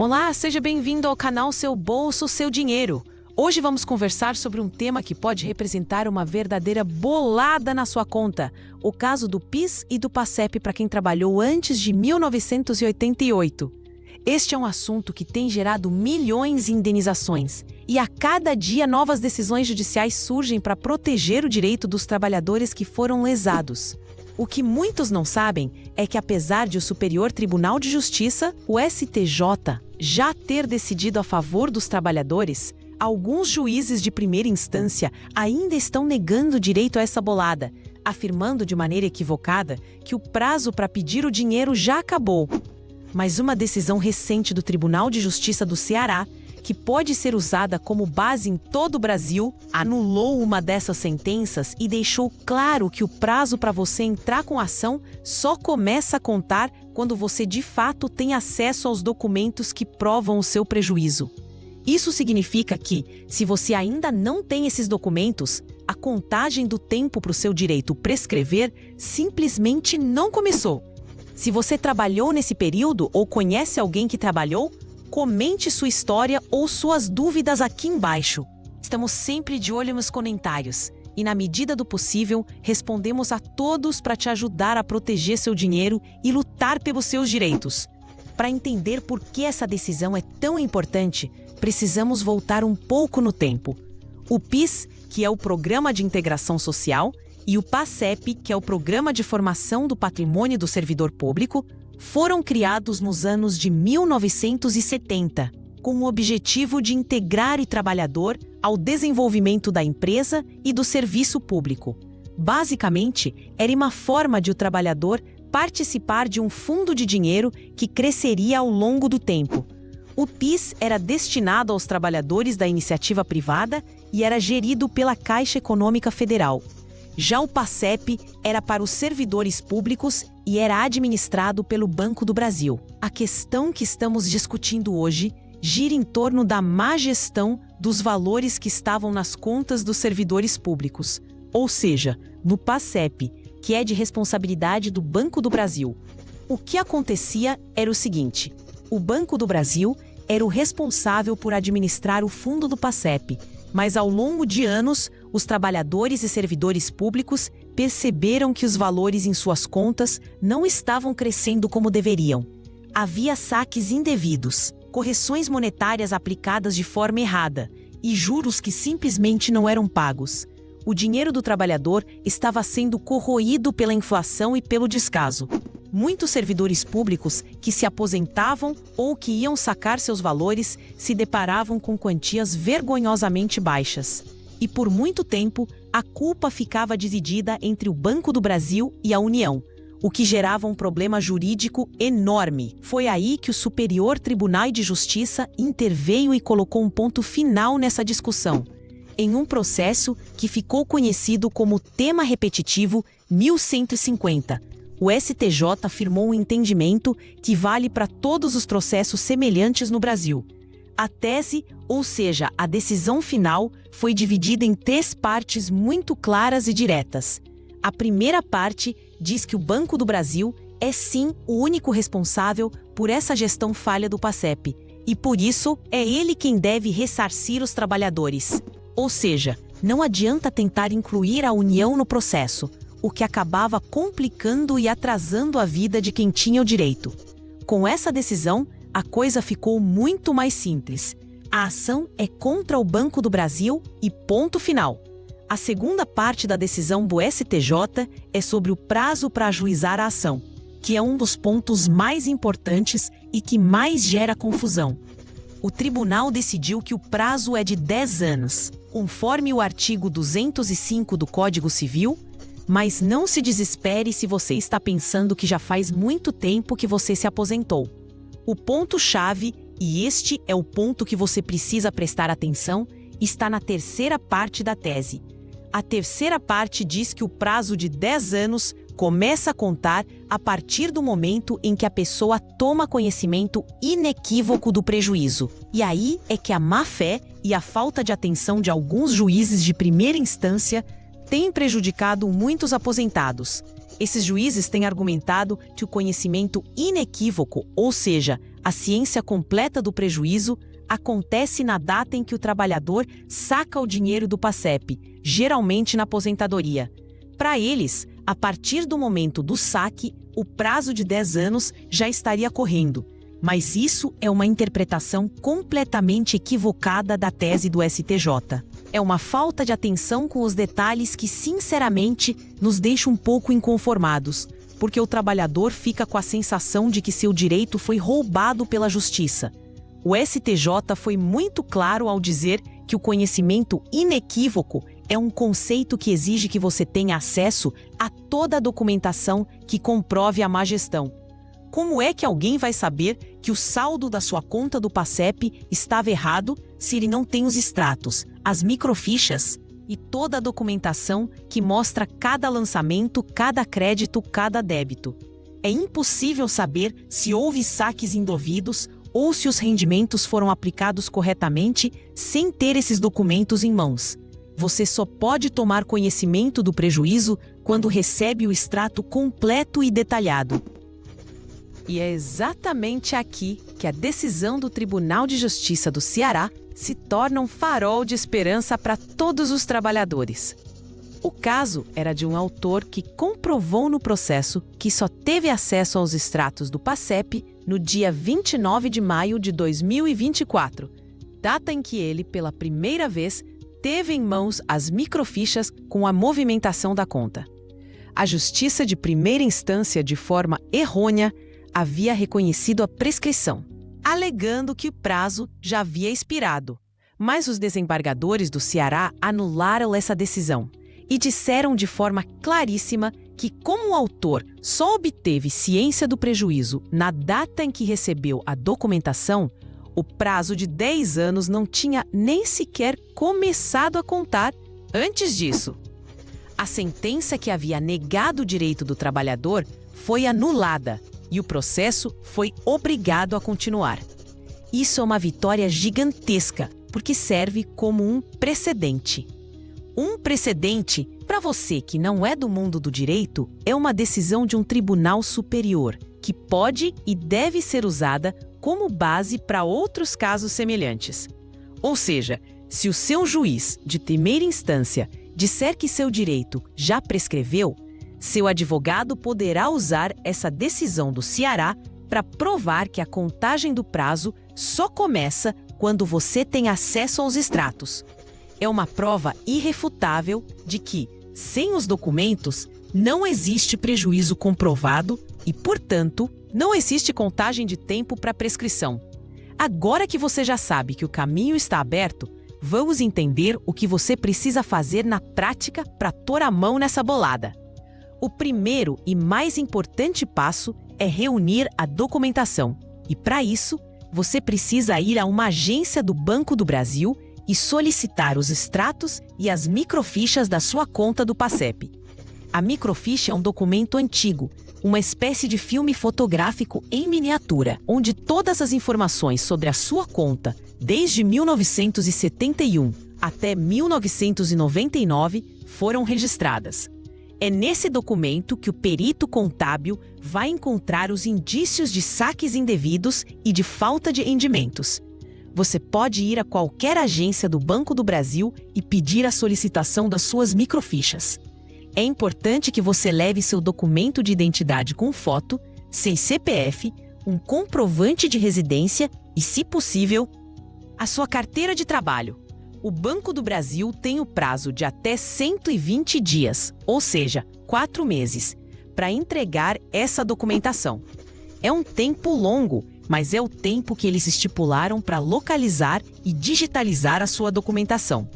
Olá, seja bem-vindo ao canal Seu Bolso, Seu Dinheiro. Hoje vamos conversar sobre um tema que pode representar uma verdadeira bolada na sua conta. O caso do PIS e do PASEP para quem trabalhou antes de 1988. Este é um assunto que tem gerado milhões em indenizações. E a cada dia novas decisões judiciais surgem para proteger o direito dos trabalhadores que foram lesados. O que muitos não sabem é que, apesar de o Superior Tribunal de Justiça, o STJ, já ter decidido a favor dos trabalhadores, alguns juízes de primeira instância ainda estão negando o direito a essa bolada, afirmando de maneira equivocada que o prazo para pedir o dinheiro já acabou. Mas uma decisão recente do Tribunal de Justiça do Ceará, que pode ser usada como base em todo o Brasil, anulou uma dessas sentenças e deixou claro que o prazo para você entrar com a ação só começa a contar quando você de fato tem acesso aos documentos que provam o seu prejuízo. Isso significa que, se você ainda não tem esses documentos, a contagem do tempo para o seu direito prescrever simplesmente não começou. Se você trabalhou nesse período ou conhece alguém que trabalhou, comente sua história ou suas dúvidas aqui embaixo. Estamos sempre de olho nos comentários e, na medida do possível, respondemos a todos para te ajudar a proteger seu dinheiro e lutar pelos seus direitos. Para entender por que essa decisão é tão importante, precisamos voltar um pouco no tempo. O PIS, que é o Programa de Integração Social, e o PASEP, que é o Programa de Formação do Patrimônio do Servidor Público, foram criados nos anos de 1970, com o objetivo de integrar o trabalhador ao desenvolvimento da empresa e do serviço público. Basicamente, era uma forma de o trabalhador participar de um fundo de dinheiro que cresceria ao longo do tempo. O PIS era destinado aos trabalhadores da iniciativa privada e era gerido pela Caixa Econômica Federal. Já o PASEP era para os servidores públicos e era administrado pelo Banco do Brasil. A questão que estamos discutindo hoje gira em torno da má gestão dos valores que estavam nas contas dos servidores públicos, ou seja, no PASEP, que é de responsabilidade do Banco do Brasil. O que acontecia era o seguinte: o Banco do Brasil era o responsável por administrar o fundo do PASEP, mas ao longo de anos, os trabalhadores e servidores públicos perceberam que os valores em suas contas não estavam crescendo como deveriam. Havia saques indevidos, correções monetárias aplicadas de forma errada e juros que simplesmente não eram pagos. O dinheiro do trabalhador estava sendo corroído pela inflação e pelo descaso. Muitos servidores públicos que se aposentavam ou que iam sacar seus valores se deparavam com quantias vergonhosamente baixas. E por muito tempo, a culpa ficava dividida entre o Banco do Brasil e a União, o que gerava um problema jurídico enorme. Foi aí que o Superior Tribunal de Justiça interveio e colocou um ponto final nessa discussão, em um processo que ficou conhecido como Tema Repetitivo 1150. O STJ afirmou um entendimento que vale para todos os processos semelhantes no Brasil. A tese, ou seja, a decisão final, foi dividida em 3 partes muito claras e diretas. A primeira parte diz que o Banco do Brasil é sim o único responsável por essa gestão falha do PASEP, e por isso é ele quem deve ressarcir os trabalhadores. Ou seja, não adianta tentar incluir a União no processo, o que acabava complicando e atrasando a vida de quem tinha o direito. Com essa decisão, a coisa ficou muito mais simples. A ação é contra o Banco do Brasil e ponto final. A segunda parte da decisão do STJ é sobre o prazo para ajuizar a ação, que é um dos pontos mais importantes e que mais gera confusão. O tribunal decidiu que o prazo é de 10 anos, conforme o artigo 205 do Código Civil, mas não se desespere se você está pensando que já faz muito tempo que você se aposentou. O ponto-chave, e este é o ponto que você precisa prestar atenção, está na terceira parte da tese. A terceira parte diz que o prazo de 10 anos começa a contar a partir do momento em que a pessoa toma conhecimento inequívoco do prejuízo. E aí é que a má-fé e a falta de atenção de alguns juízes de primeira instância têm prejudicado muitos aposentados. Esses juízes têm argumentado que o conhecimento inequívoco, ou seja, A ciência completa do prejuízo acontece na data em que o trabalhador saca o dinheiro do PASEP, geralmente na aposentadoria. Para eles, a partir do momento do saque, o prazo de 10 anos já estaria correndo. Mas isso é uma interpretação completamente equivocada da tese do STJ. É uma falta de atenção com os detalhes que, sinceramente, nos deixa um pouco inconformados, porque o trabalhador fica com a sensação de que seu direito foi roubado pela justiça. O STJ foi muito claro ao dizer que o conhecimento inequívoco é um conceito que exige que você tenha acesso a toda a documentação que comprove a má gestão. Como é que alguém vai saber que o saldo da sua conta do PASEP estava errado se ele não tem os extratos, as microfichas e toda a documentação que mostra cada lançamento, cada crédito, cada débito? É impossível saber se houve saques indevidos ou se os rendimentos foram aplicados corretamente sem ter esses documentos em mãos. Você só pode tomar conhecimento do prejuízo quando recebe o extrato completo e detalhado. E é exatamente aqui que a decisão do Tribunal de Justiça do Ceará se torna um farol de esperança para todos os trabalhadores. O caso era de um autor que comprovou no processo que só teve acesso aos extratos do PASEP no dia 29 de maio de 2024, data em que ele, pela primeira vez, teve em mãos as microfichas com a movimentação da conta. A Justiça de primeira instância, de forma errônea, havia reconhecido a prescrição, alegando que o prazo já havia expirado. Mas os desembargadores do Ceará anularam essa decisão e disseram de forma claríssima que, como o autor só obteve ciência do prejuízo na data em que recebeu a documentação, o prazo de 10 anos não tinha nem sequer começado a contar antes disso. A sentença que havia negado o direito do trabalhador foi anulada e o processo foi obrigado a continuar. Isso é uma vitória gigantesca, porque serve como um precedente. Um precedente, para você que não é do mundo do direito, é uma decisão de um tribunal superior, que pode e deve ser usada como base para outros casos semelhantes. Ou seja, se o seu juiz de primeira instância disser que seu direito já prescreveu, seu advogado poderá usar essa decisão do Ceará para provar que a contagem do prazo só começa quando você tem acesso aos extratos. É uma prova irrefutável de que, sem os documentos, não existe prejuízo comprovado e, portanto, não existe contagem de tempo para prescrição. Agora que você já sabe que o caminho está aberto, vamos entender o que você precisa fazer na prática para pôr a mão nessa bolada. O primeiro e mais importante passo é reunir a documentação. E, para isso, você precisa ir a uma agência do Banco do Brasil e solicitar os extratos e as microfichas da sua conta do PASEP. A microficha é um documento antigo, uma espécie de filme fotográfico em miniatura, onde todas as informações sobre a sua conta, desde 1971 até 1999, foram registradas. É nesse documento que o perito contábil vai encontrar os indícios de saques indevidos e de falta de rendimentos. Você pode ir a qualquer agência do Banco do Brasil e pedir a solicitação das suas microfichas. É importante que você leve seu documento de identidade com foto, sem CPF, um comprovante de residência e, se possível, a sua carteira de trabalho. O Banco do Brasil tem o prazo de até 120 dias, ou seja, 4 meses, para entregar essa documentação. É um tempo longo, mas é o tempo que eles estipularam para localizar e digitalizar a sua documentação.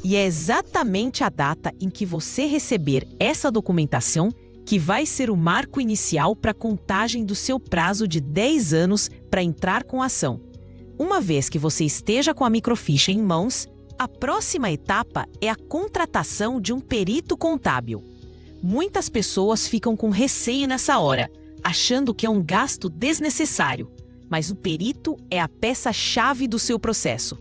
E é exatamente a data em que você receber essa documentação que vai ser o marco inicial para a contagem do seu prazo de 10 anos para entrar com a ação. Uma vez que você esteja com a microficha em mãos, a próxima etapa é a contratação de um perito contábil. Muitas pessoas ficam com receio nessa hora, achando que é um gasto desnecessário, mas o perito é a peça-chave do seu processo.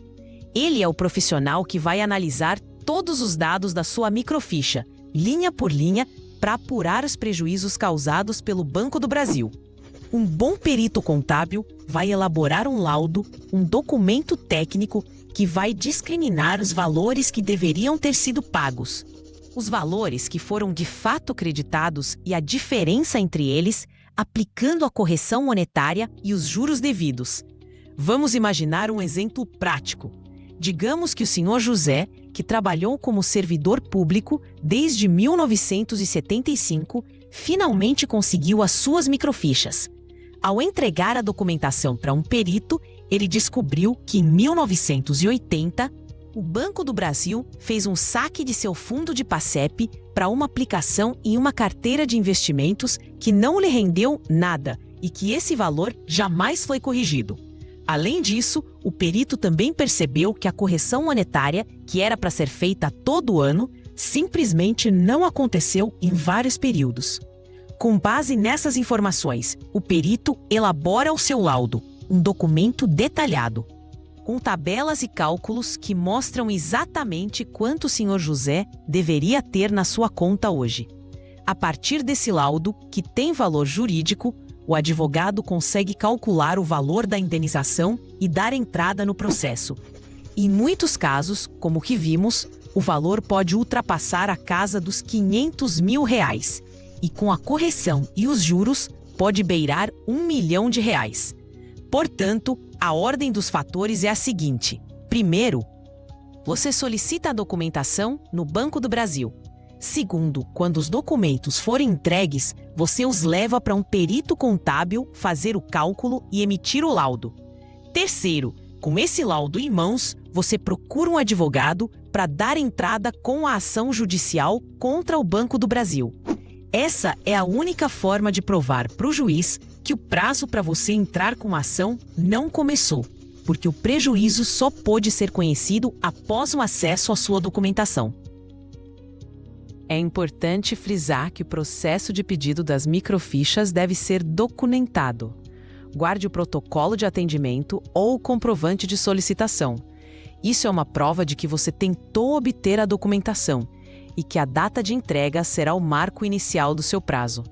Ele é o profissional que vai analisar todos os dados da sua microficha, linha por linha, para apurar os prejuízos causados pelo Banco do Brasil. Um bom perito contábil vai elaborar um laudo, um documento técnico que vai discriminar os valores que deveriam ter sido pagos, os valores que foram de fato creditados e a diferença entre eles, aplicando a correção monetária e os juros devidos. Vamos imaginar um exemplo prático. Digamos que o senhor José, que trabalhou como servidor público desde 1975, finalmente conseguiu as suas microfichas. Ao entregar a documentação para um perito, ele descobriu que em 1980, o Banco do Brasil fez um saque de seu fundo de PASEP para uma aplicação em uma carteira de investimentos que não lhe rendeu nada e que esse valor jamais foi corrigido. Além disso, o perito também percebeu que a correção monetária, que era para ser feita todo ano, simplesmente não aconteceu em vários períodos. Com base nessas informações, o perito elabora o seu laudo, um documento detalhado, com tabelas e cálculos que mostram exatamente quanto o senhor José deveria ter na sua conta hoje. A partir desse laudo, que tem valor jurídico, o advogado consegue calcular o valor da indenização e dar entrada no processo. Em muitos casos, como o que vimos, o valor pode ultrapassar a casa dos R$500 mil. E com a correção e os juros, pode beirar R$1 milhão. Portanto, a ordem dos fatores é a seguinte. Primeiro, você solicita a documentação no Banco do Brasil. Segundo, quando os documentos forem entregues, você os leva para um perito contábil fazer o cálculo e emitir o laudo. Terceiro, com esse laudo em mãos, você procura um advogado para dar entrada com a ação judicial contra o Banco do Brasil. Essa é a única forma de provar para o juiz que o prazo para você entrar com a ação não começou, porque o prejuízo só pôde ser conhecido após o acesso à sua documentação. É importante frisar que o processo de pedido das microfichas deve ser documentado. Guarde o protocolo de atendimento ou o comprovante de solicitação. Isso é uma prova de que você tentou obter a documentação e que a data de entrega será o marco inicial do seu prazo.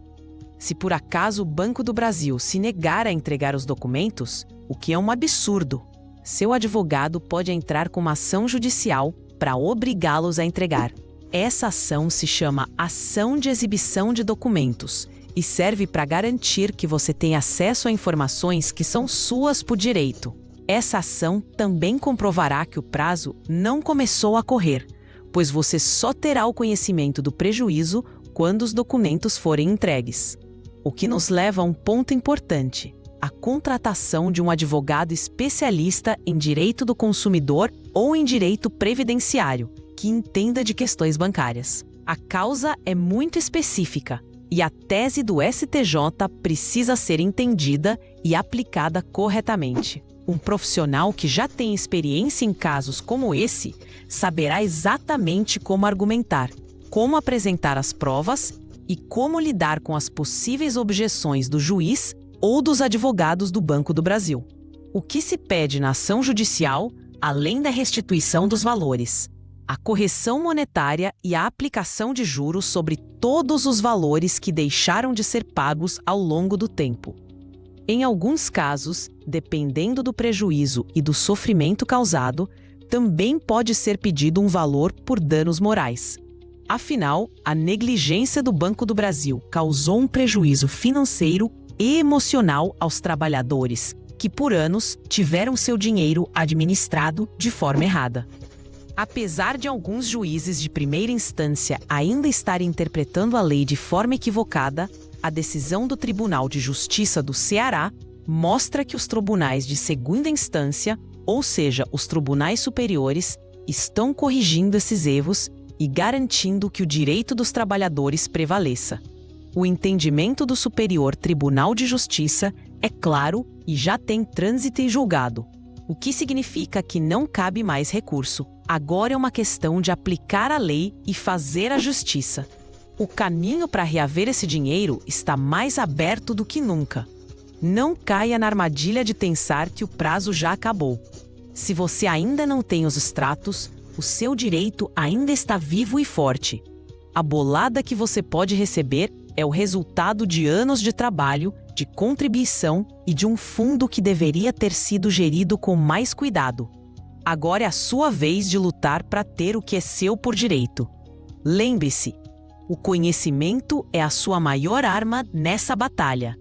Se por acaso o Banco do Brasil se negar a entregar os documentos, o que é um absurdo, seu advogado pode entrar com uma ação judicial para obrigá-los a entregar. Essa ação se chama Ação de Exibição de Documentos e serve para garantir que você tem acesso a informações que são suas por direito. Essa ação também comprovará que o prazo não começou a correr, pois você só terá o conhecimento do prejuízo quando os documentos forem entregues. O que nos leva a um ponto importante: a contratação de um advogado especialista em direito do consumidor ou em direito previdenciário, que entenda de questões bancárias. A causa é muito específica e a tese do STJ precisa ser entendida e aplicada corretamente. Um profissional que já tem experiência em casos como esse saberá exatamente como argumentar, como apresentar as provas e como lidar com as possíveis objeções do juiz ou dos advogados do Banco do Brasil. O que se pede na ação judicial, além da restituição dos valores? A correção monetária e a aplicação de juros sobre todos os valores que deixaram de ser pagos ao longo do tempo. Em alguns casos, dependendo do prejuízo e do sofrimento causado, também pode ser pedido um valor por danos morais. Afinal, a negligência do Banco do Brasil causou um prejuízo financeiro e emocional aos trabalhadores, que por anos tiveram seu dinheiro administrado de forma errada. Apesar de alguns juízes de primeira instância ainda estarem interpretando a lei de forma equivocada, a decisão do Tribunal de Justiça do Ceará mostra que os tribunais de segunda instância, ou seja, os tribunais superiores, estão corrigindo esses erros e garantindo que o direito dos trabalhadores prevaleça. O entendimento do Superior Tribunal de Justiça é claro e já tem trânsito e julgado, o que significa que não cabe mais recurso. Agora é uma questão de aplicar a lei e fazer a justiça. O caminho para reaver esse dinheiro está mais aberto do que nunca. Não caia na armadilha de pensar que o prazo já acabou. Se você ainda não tem os extratos, o seu direito ainda está vivo e forte. A bolada que você pode receber É o resultado de anos de trabalho, de contribuição e de um fundo que deveria ter sido gerido com mais cuidado. Agora é a sua vez de lutar para ter o que é seu por direito. Lembre-se, o conhecimento é a sua maior arma nessa batalha.